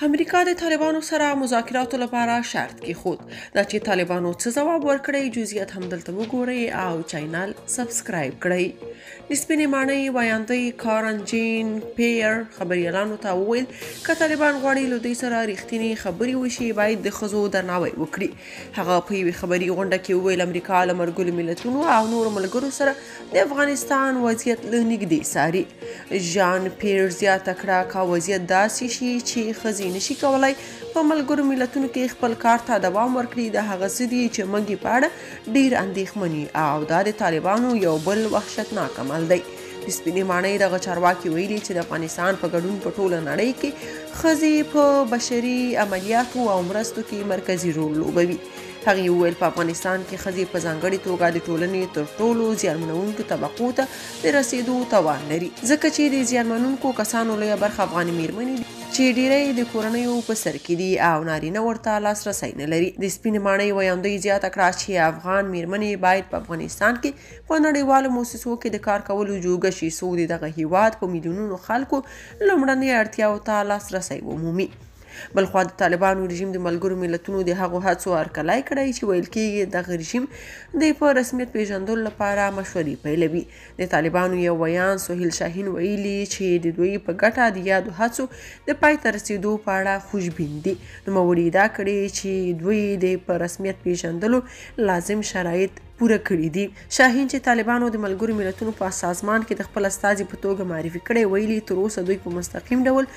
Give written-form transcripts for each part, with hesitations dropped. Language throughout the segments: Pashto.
امریکا د طالبانو سره مذاکراتو لپاره شرط کیښود. دا چې طالبانو څه ځواب ورکړی جزئیات همدلته وګورئ او چینل سبسکرایب کړئ. د سپینې ماڼۍ ویاندوی کارن جین پیر خبریالانو ته وویل که طالبان غواړي له دوی سره ریښتینې خبرې وشي باید د ښځو درناوی وکړي. هغه په یوې خبري غونډه کې وویل امریکا له ملګرو ملتونو او نورو ملګرو سره د افغانستان وضعیت له نږدې څاري. ژان پیر زیاته کړه که وضعیت داسې شي چې ښځې نشي کولای په ملګرو ملتونو کې خپل کار ته دوام ورکړي د هغه څه دي چې موږ یې په اړه ډیر اندېښمن او دا د طالبانو یو بل وحشتناک عمل دی. د سپینې ماڼۍ دغه چارواکي ویلي چې د افغانستان په ګډون په ټوله نړۍ کې ښځې په بشري عملیاتو او مرستو کې مرکزي رول لوبوي. هغې وویل په افغانستان کې ښځې په ځانګړې توګه د ټولنې تر ټولو زیانمنونکو طبقو ته د رسېدو توان لري ځکه چې د زیانمنونکو کسانو لویه برخه افغاني میرمنې دي چې ډیری د کورنیو په سر کې دي او نارینه ورته لاسرسی نه لري. د سپینې ماڼۍ ویاندوی زیاته کړه چې افغان میرمنې باید په افغانستان کې په نړیوالو موسسو کې د کار کولو جوګه شي څو د دغه هیواد په میلیونونو خلکو لومړنۍ اړتیاو ته لاسرسی ومومي. بلخوا د طالبانو رژیم د ملګرو ملتونو د هغو هڅو هرکلی کړی چې ویل کېږي دغه رژیم د په رسمیت پیژندلو لپاره مشورې پیلوي. د طالبانو یو ویان سهیل شاهین ویلي چې د دوی په ګټه د یادو هڅو د پای ته رسېدو په اړه خوشبین دي. نوموړي ادعا کړې چې دوی د په رسمیت پیژندلو لازم شرایط پوره کړي دي. شاهین چې طالبانو د ملګرو ملتونو په سازمان کې د خپل استازي په توګه معرفي کړی ویلي تر اوسه دوی په مستقیم ډول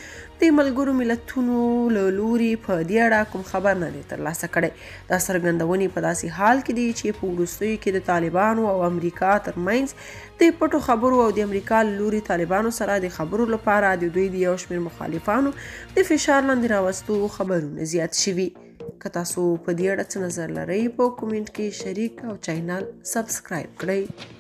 د ملګرو ملتونو له لوري په دې اړه کوم خبر نه دی ترلاسه کړی. دا څرګندونې په داسې حال کې دي چې په وروستیو کې د طالبانو او امریکا ترمنځ د پټو خبرو او د امریکا له لوري طالبانو سره د خبرو لپاره د دوی د یو شمېر مخالفانو د فشار لاندې راوستو خبرونه زیات شوي. که تاسو په دې اړه څه نظر لرئ په کومنټ کې شریک او چینل سبسکرایب کړئ.